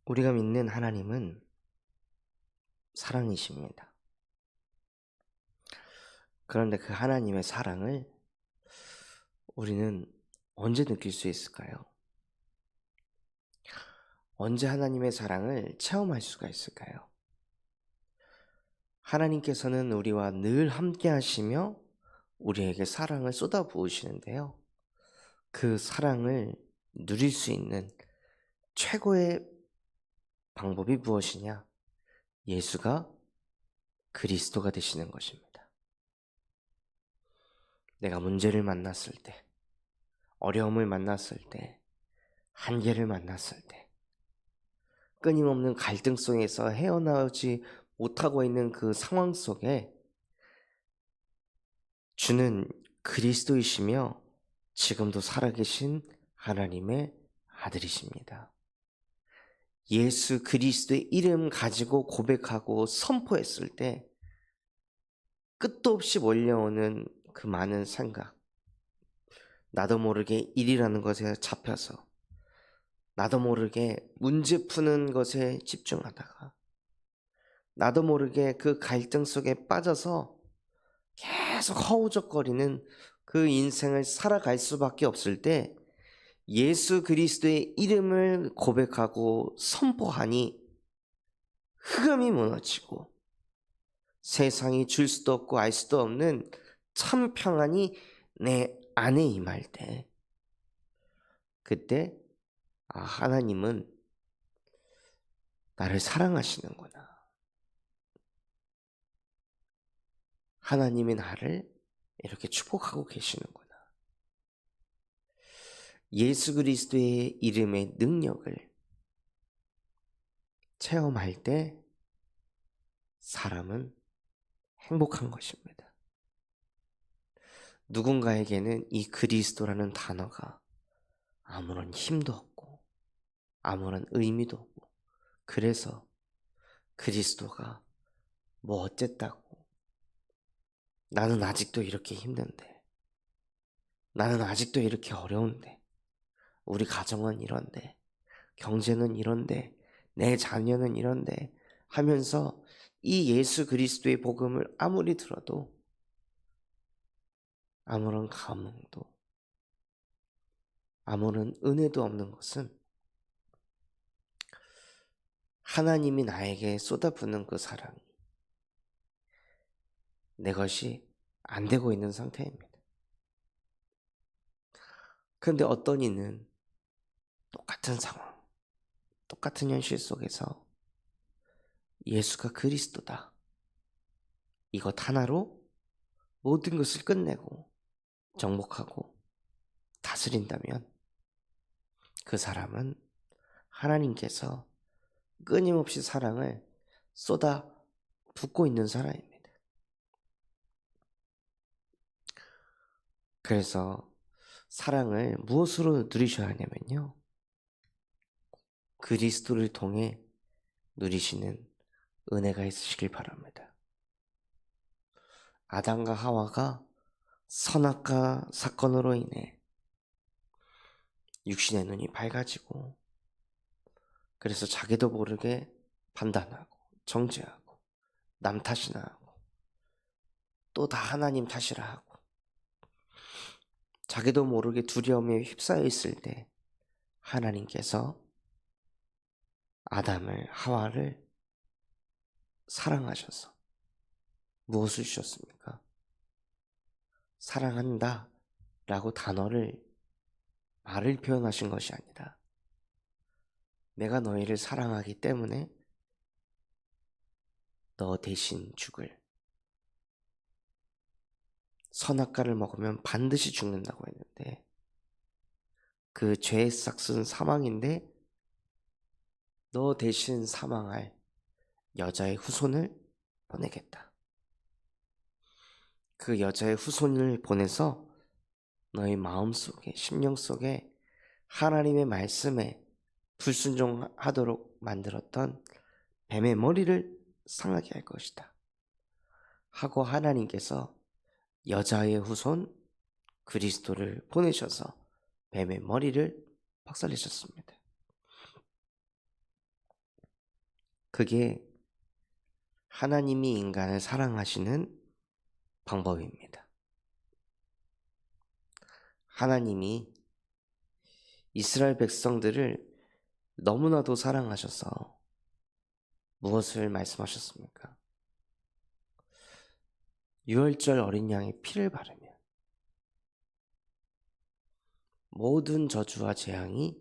우리가 믿는 하나님은 사랑이십니다. 그런데 그 하나님의 사랑을 우리는 언제 느낄 수 있을까요? 언제 하나님의 사랑을 체험할 수가 있을까요? 하나님께서는 우리와 늘 함께 하시며 우리에게 사랑을 쏟아 부으시는데요. 그 사랑을 누릴 수 있는 최고의 방법이 무엇이냐? 예수가 그리스도가 되시는 것입니다. 내가 문제를 만났을 때, 어려움을 만났을 때, 한계를 만났을 때, 끊임없는 갈등 속에서 헤어나오지 못하고 있는 그 상황 속에 주는 그리스도이시며 지금도 살아계신 하나님의 아들이십니다. 예수 그리스도의 이름 가지고 고백하고 선포했을 때 끝도 없이 몰려오는 그 많은 생각, 나도 모르게 일이라는 것에 잡혀서 나도 모르게 문제 푸는 것에 집중하다가 나도 모르게 그 갈등 속에 빠져서 계속 허우적거리는 그 인생을 살아갈 수밖에 없을 때 예수 그리스도의 이름을 고백하고 선포하니 흑암이 무너지고 세상이 줄 수도 없고 알 수도 없는 참 평안이 내 안에 임할 때 그때 하나님은 나를 사랑하시는구나. 하나님이 나를 이렇게 축복하고 계시는구나. 예수 그리스도의 이름의 능력을 체험할 때 사람은 행복한 것입니다. 누군가에게는 이 그리스도라는 단어가 아무런 힘도 없고 아무런 의미도 없고 그래서 그리스도가 뭐 어쨌다고 나는 아직도 이렇게 힘든데 나는 아직도 이렇게 어려운데 우리 가정은 이런데 경제는 이런데 내 자녀는 이런데 하면서 이 예수 그리스도의 복음을 아무리 들어도 아무런 감흥도 아무런 은혜도 없는 것은 하나님이 나에게 쏟아붓는 그 사랑이 내 것이 안 되고 있는 상태입니다. 그런데 어떤 이는 똑같은 상황, 똑같은 현실 속에서 예수가 그리스도다. 이것 하나로 모든 것을 끝내고 정복하고 다스린다면 그 사람은 하나님께서 끊임없이 사랑을 쏟아 붓고 있는 사람입니다. 그래서 사랑을 무엇으로 누리셔야 하냐면요. 그리스도를 통해 누리시는 은혜가 있으시길 바랍니다. 아담과 하와가 선악과 사건으로 인해 육신의 눈이 밝아지고 그래서 자기도 모르게 판단하고 정죄하고 남 탓이나 하고 또 다 하나님 탓이라 하고 자기도 모르게 두려움에 휩싸여 있을 때 하나님께서 아담을 하와를 사랑하셔서 무엇을 주셨습니까? 사랑한다 라고 말을 표현하신 것이 아니라 내가 너희를 사랑하기 때문에 너 대신 죽을 선악과를 먹으면 반드시 죽는다고 했는데 그 죄의 싹은 사망인데 너 대신 사망할 여자의 후손을 보내겠다. 그 여자의 후손을 보내서 너희 마음속에 심령 속에 하나님의 말씀에 불순종하도록 만들었던 뱀의 머리를 상하게 할 것이다. 하고 하나님께서 여자의 후손 그리스도를 보내셔서 뱀의 머리를 박살내셨습니다. 그게 하나님이 인간을 사랑하시는 방법입니다. 하나님이 이스라엘 백성들을 너무나도 사랑하셔서 무엇을 말씀하셨습니까? 유월절 어린 양의 피를 바르면 모든 저주와 재앙이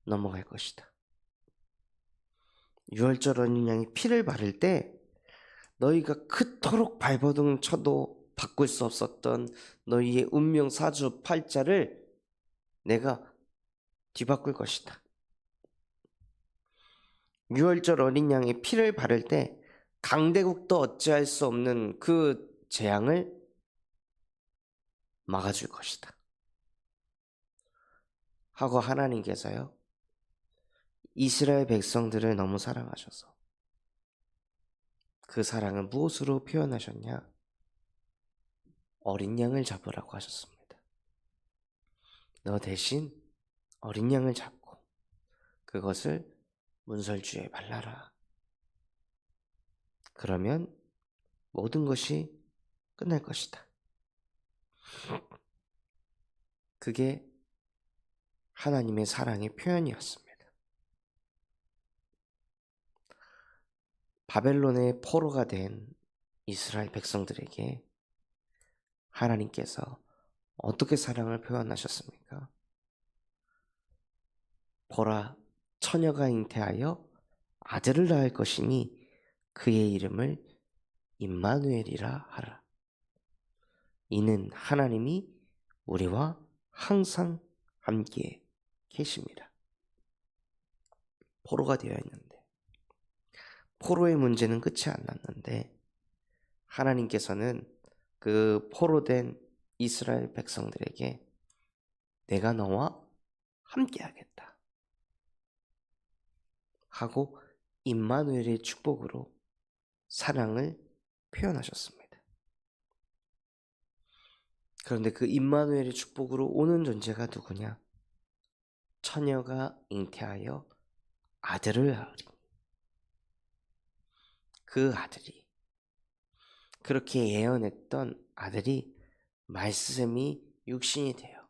넘어갈 것이다. 유월절 어린 양의 피를 바를 때 너희가 그토록 발버둥 쳐도 바꿀 수 없었던 너희의 운명 사주 팔자를 내가 뒤바꿀 것이다. 유월절 어린 양의 피를 바를 때 강대국도 어찌할 수 없는 그 재앙을 막아줄 것이다. 하고 하나님께서요, 이스라엘 백성들을 너무 사랑하셔서 그 사랑을 무엇으로 표현하셨냐? 어린 양을 잡으라고 하셨습니다. 너 대신 어린 양을 잡고 그것을 문설주에 발라라. 그러면 모든 것이 끝날 것이다. 그게 하나님의 사랑의 표현이었습니다. 바벨론의 포로가 된 이스라엘 백성들에게 하나님께서 어떻게 사랑을 표현하셨습니까? 보라, 처녀가 잉태하여 아들을 낳을 것이니 그의 이름을 임마누엘이라 하라. 이는 하나님이 우리와 항상 함께 계십니다. 포로가 되어 있는데, 포로의 문제는 끝이 안 났는데 하나님께서는 그 포로된 이스라엘 백성들에게 내가 너와 함께 하겠다 하고 임마누엘의 축복으로 사랑을 표현하셨습니다. 그런데 그 임마누엘의 축복으로 오는 존재가 누구냐? 처녀가 잉태하여 아들을 낳으리. 그 아들이, 그렇게 예언했던 아들이 말씀이 육신이 되어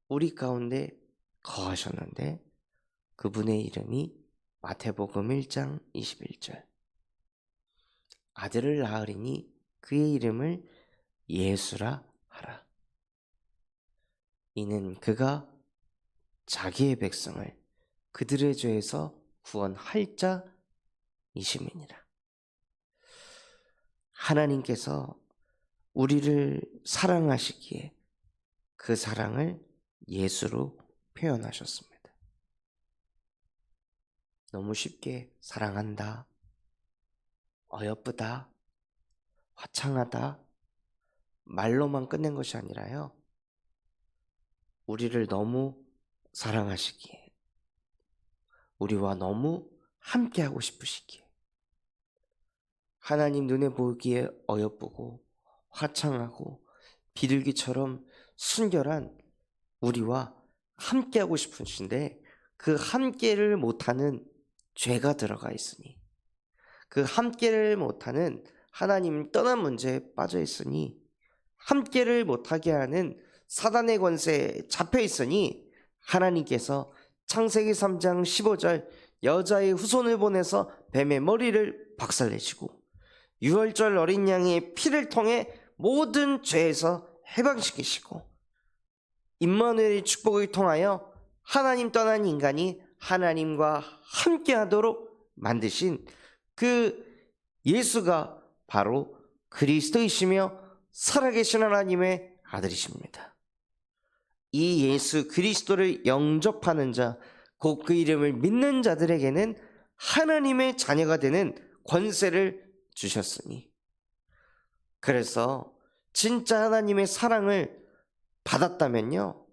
우리 가운데 거하셨는데 그분의 이름이 마태복음 1장 21절 아들을 낳으리니 그의 이름을 예수라 하라. 이는 그가 자기의 백성을 그들의 죄에서 구원할 자이심이니라. 하나님께서 우리를 사랑하시기에 그 사랑을 예수로 표현하셨습니다. 너무 쉽게 사랑한다, 어여쁘다, 화창하다 말로만 끝낸 것이 아니라요, 우리를 너무 사랑하시기에, 우리와 너무 함께하고 싶으시기에, 하나님 눈에 보기에 어여쁘고 화창하고 비둘기처럼 순결한 우리와 함께하고 싶으신데 그 함께를 못하는 죄가 들어가 있으니, 그 함께를 못하는 하나님 떠난 문제에 빠져 있으니, 함께를 못하게 하는 사단의 권세에 잡혀 있으니 하나님께서 창세기 3장 15절 여자의 후손을 보내서 뱀의 머리를 박살내시고 유월절 어린 양의 피를 통해 모든 죄에서 해방시키시고 임마누엘의 축복을 통하여 하나님 떠난 인간이 하나님과 함께하도록 만드신 그 예수가 바로 그리스도이시며 살아계신 하나님의 아들이십니다. 이 예수 그리스도를 영접하는 자, 곧 그 이름을 믿는 자들에게는 하나님의 자녀가 되는 권세를 주셨으니, 그래서 진짜 하나님의 사랑을 받았다면요,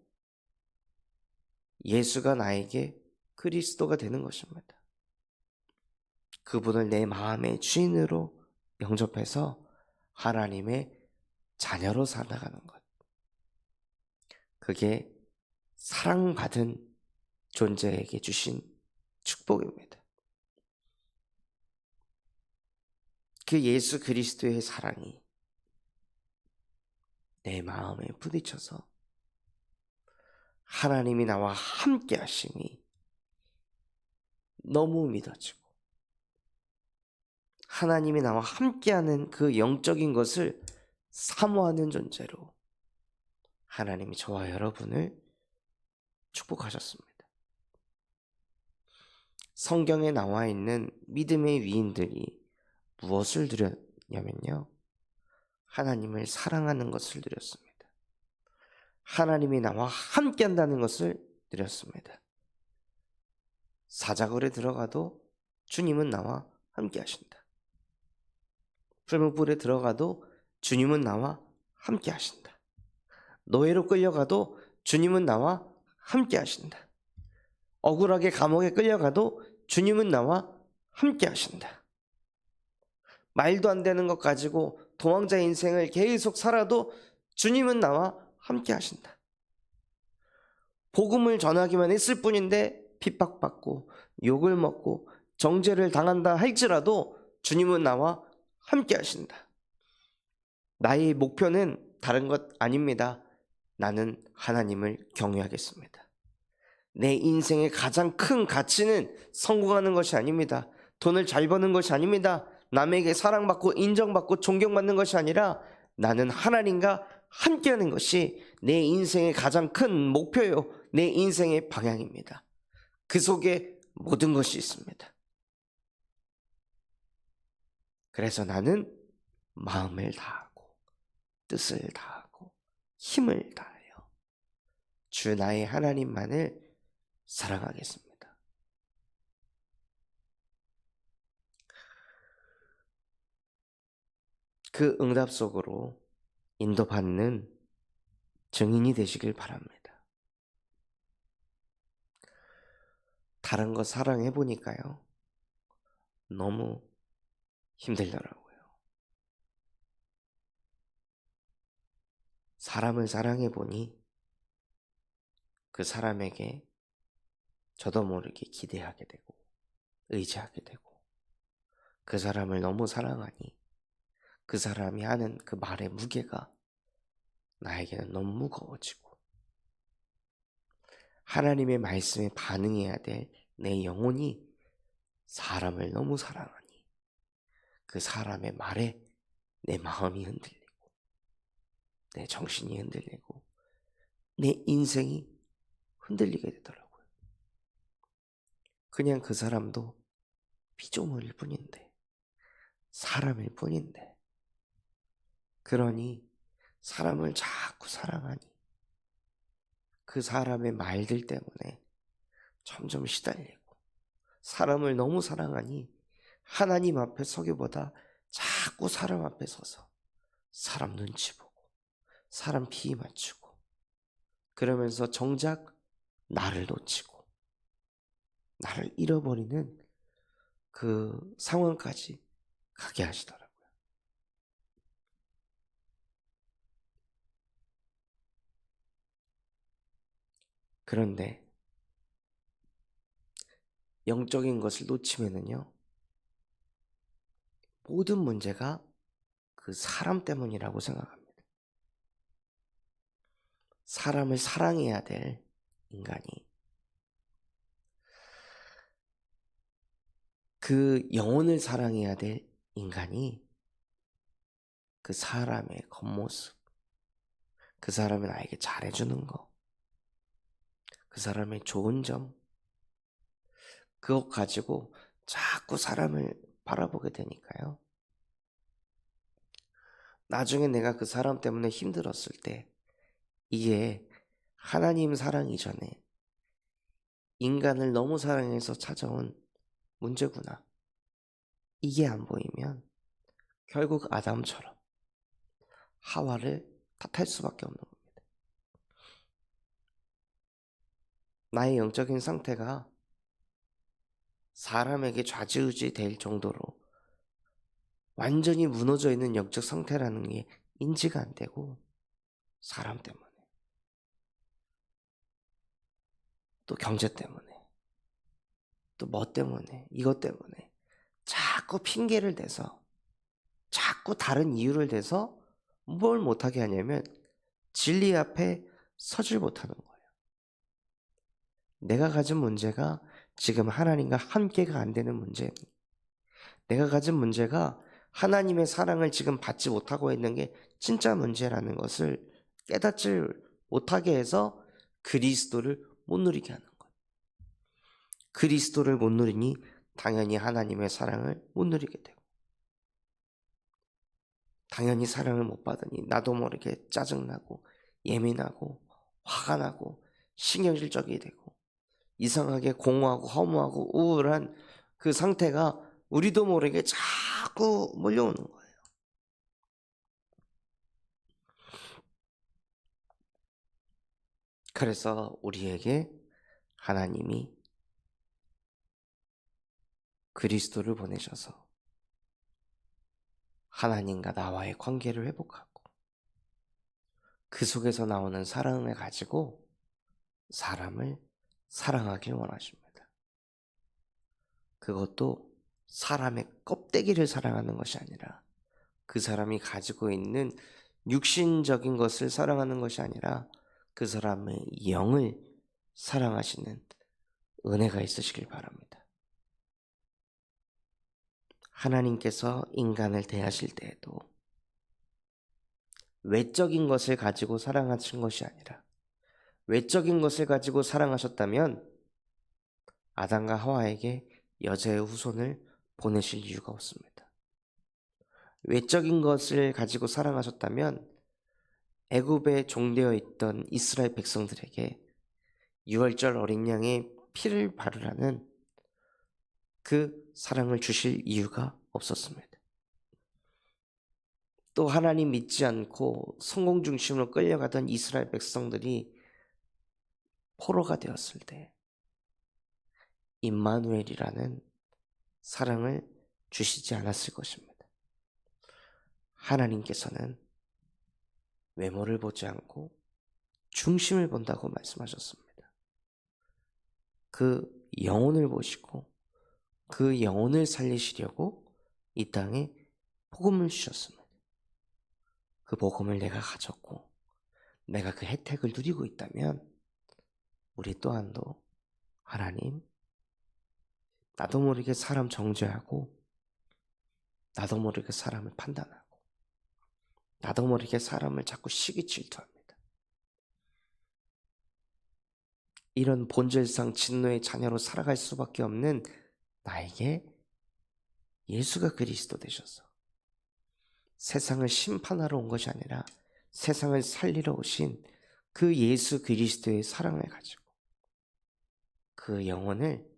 예수가 나에게 그리스도가 되는 것입니다. 그분을 내 마음의 주인으로 영접해서 하나님의 자녀로 살아가는 것, 그게 사랑받은 존재에게 주신 축복입니다. 그 예수 그리스도의 사랑이 내 마음에 부딪혀서 하나님이 나와 함께 하심이 너무 믿어지고, 하나님이 나와 함께하는 그 영적인 것을 사모하는 존재로 하나님이 저와 여러분을 축복하셨습니다. 성경에 나와 있는 믿음의 위인들이 무엇을 드렸냐면요, 하나님을 사랑하는 것을 드렸습니다. 하나님이 나와 함께 한다는 것을 드렸습니다. 사자굴에 들어가도 주님은 나와 함께 하신다. 풀무불에 들어가도 주님은 나와 함께 하신다. 노예로 끌려가도 주님은 나와 함께 하신다. 억울하게 감옥에 끌려가도 주님은 나와 함께 하신다. 말도 안 되는 것 가지고 도망자 인생을 계속 살아도 주님은 나와 함께 하신다. 복음을 전하기만 했을 뿐인데 핍박받고 욕을 먹고 정죄를 당한다 할지라도 주님은 나와 함께 하신다. 나의 목표는 다른 것 아닙니다. 나는 하나님을 경외하겠습니다. 내 인생의 가장 큰 가치는 성공하는 것이 아닙니다. 돈을 잘 버는 것이 아닙니다. 남에게 사랑받고 인정받고 존경받는 것이 아니라 나는 하나님과 함께하는 것이 내 인생의 가장 큰 목표요, 내 인생의 방향입니다. 그 속에 모든 것이 있습니다. 그래서 나는 마음을 다하고 뜻을 다하고 힘을 다하여 주 나의 하나님만을 사랑하겠습니다. 그 응답 속으로 인도받는 증인이 되시길 바랍니다. 다른 거 사랑해 보니까요, 너무 힘들더라고요. 사람을 사랑해 보니 그 사람에게 저도 모르게 기대하게 되고 의지하게 되고, 그 사람을 너무 사랑하니 그 사람이 하는 그 말의 무게가 나에게는 너무 무거워지고, 하나님의 말씀에 반응해야 될 내 영혼이 사람을 너무 사랑하니 그 사람의 말에 내 마음이 흔들리고 내 정신이 흔들리고 내 인생이 흔들리게 되더라고요. 그냥 그 사람도 피조물일 뿐인데, 사람일 뿐인데, 그러니 사람을 자꾸 사랑하니 그 사람의 말들 때문에 점점 시달리고, 사람을 너무 사랑하니 하나님 앞에 서기보다 자꾸 사람 앞에 서서 사람 눈치 보고 사람 비위 맞추고, 그러면서 정작 나를 놓치고 나를 잃어버리는 그 상황까지 가게 하시더라고요. 그런데 영적인 것을 놓치면은요, 모든 문제가 그 사람 때문이라고 생각합니다. 사람을 사랑해야 될 인간이, 그 영혼을 사랑해야 될 인간이 그 사람의 겉모습, 그 사람이 나에게 잘해주는 거, 그 사람의 좋은 점, 그것 가지고 자꾸 사람을 바라보게 되니까요, 나중에 내가 그 사람 때문에 힘들었을 때 이게 하나님 사랑 이전에 인간을 너무 사랑해서 찾아온 문제구나, 이게 안 보이면 결국 아담처럼 하와를 탓할 수밖에 없는 겁니다. 나의 영적인 상태가 사람에게 좌지우지 될 정도로 완전히 무너져 있는 영적 상태라는 게 인지가 안 되고, 사람 때문에, 또 경제 때문에, 또 뭐 때문에, 이것 때문에 자꾸 핑계를 대서 자꾸 다른 이유를 대서 뭘 못하게 하냐면 진리 앞에 서질 못하는 거예요. 내가 가진 문제가 지금 하나님과 함께가 안 되는 문제입니다. 내가 가진 문제가 하나님의 사랑을 지금 받지 못하고 있는 게 진짜 문제라는 것을 깨닫지 못하게 해서 그리스도를 못 누리게 하는 거예요. 그리스도를 못 누리니 당연히 하나님의 사랑을 못 누리게 되고, 당연히 사랑을 못 받으니 나도 모르게 짜증나고 예민하고 화가 나고 신경질적이 되고 이상하게 공허하고 허무하고 우울한 그 상태가 우리도 모르게 자꾸 몰려오는 거예요. 그래서 우리에게 하나님이 그리스도를 보내셔서 하나님과 나와의 관계를 회복하고 그 속에서 나오는 사랑을 가지고 사람을 사랑하길 원하십니다. 그것도 사람의 껍데기를 사랑하는 것이 아니라 그 사람이 가지고 있는 육신적인 것을 사랑하는 것이 아니라 그 사람의 영을 사랑하시는 은혜가 있으시길 바랍니다. 하나님께서 인간을 대하실 때에도 외적인 것을 가지고 사랑하신 것이 아니라 외적인 것을 가지고 사랑하셨다면 아담과 하와에게 여자의 후손을 보내실 이유가 없습니다. 외적인 것을 가지고 사랑하셨다면 애굽에 종되어 있던 이스라엘 백성들에게 유월절 어린 양의 피를 바르라는 그 사랑을 주실 이유가 없었습니다. 또 하나님 믿지 않고 성공 중심으로 끌려가던 이스라엘 백성들이 포로가 되었을 때 임마누엘이라는 사랑을 주시지 않았을 것입니다. 하나님께서는 외모를 보지 않고 중심을 본다고 말씀하셨습니다. 그 영혼을 보시고 그 영혼을 살리시려고 이 땅에 복음을 주셨습니다. 그 복음을 내가 가졌고 내가 그 혜택을 누리고 있다면 우리 또한도 하나님, 나도 모르게 사람 정죄하고 나도 모르게 사람을 판단하고 나도 모르게 사람을 자꾸 시기 질투합니다. 이런 본질상 진노의 자녀로 살아갈 수밖에 없는 나에게 예수가 그리스도 되셔서 세상을 심판하러 온 것이 아니라 세상을 살리러 오신 그 예수 그리스도의 사랑을 가지고 그 영혼을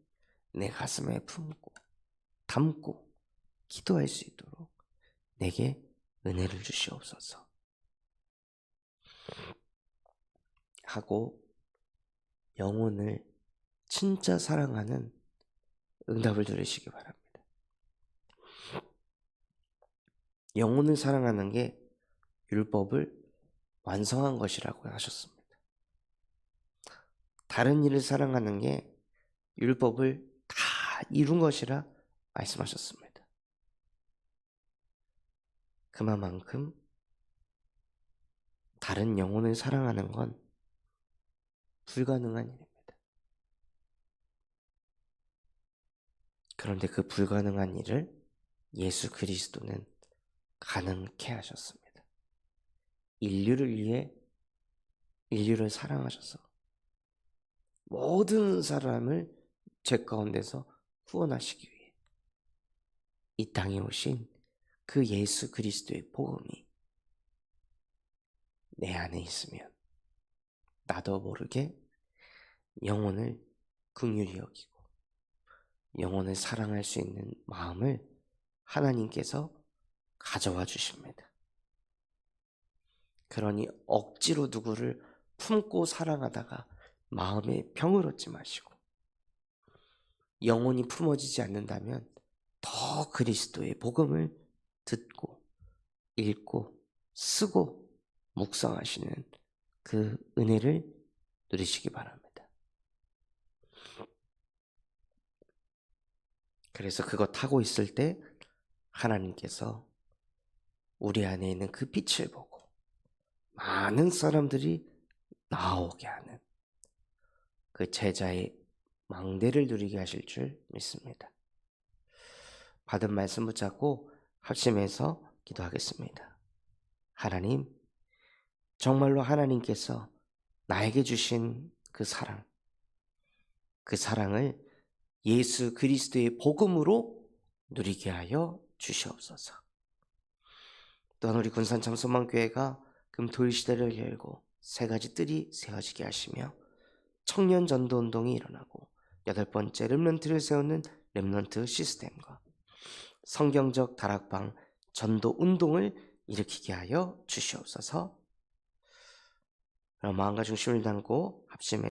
내 가슴에 품고 담고 기도할 수 있도록 내게 은혜를 주시옵소서 하고 영혼을 진짜 사랑하는 응답을 들으시기 바랍니다. 영혼을 사랑하는 게 율법을 완성한 것이라고 하셨습니다. 다른 일을 사랑하는 게 율법을 다 이룬 것이라 말씀하셨습니다. 그만큼 다른 영혼을 사랑하는 건 불가능한 일입니다. 그런데 그 불가능한 일을 예수 그리스도는 가능케 하셨습니다. 인류를 위해 인류를 사랑하셔서 모든 사람을 죄 가운데서 구원하시기 위해 이 땅에 오신 그 예수 그리스도의 복음이 내 안에 있으면 나도 모르게 영혼을 긍휼히 여기고 영혼을 사랑할 수 있는 마음을 하나님께서 가져와 주십니다. 그러니 억지로 누구를 품고 사랑하다가 마음에 병을 얻지 마시고 영혼이 품어지지 않는다면 더 그리스도의 복음을 듣고 읽고 쓰고 묵상하시는 그 은혜를 누리시기 바랍니다. 그래서 그것 하고 있을 때 하나님께서 우리 안에 있는 그 빛을 보고 많은 사람들이 나오게 하는 그 제자의 망대를 누리게 하실 줄 믿습니다. 받은 말씀 붙잡고 합심해서 기도하겠습니다. 하나님, 정말로 하나님께서 나에게 주신 그 사랑을 예수 그리스도의 복음으로 누리게 하여 주시옵소서. 또한 우리 군산 참소망교회가 금토일 시대를 열고 세 가지 뜰이 세워지게 하시며 청년 전도 운동이 일어나고 8번째 렘넌트를 세우는 렘넌트 시스템과 성경적 다락방 전도 운동을 일으키게 하여 주시옵소서. 마음과 중심을 담고 합심해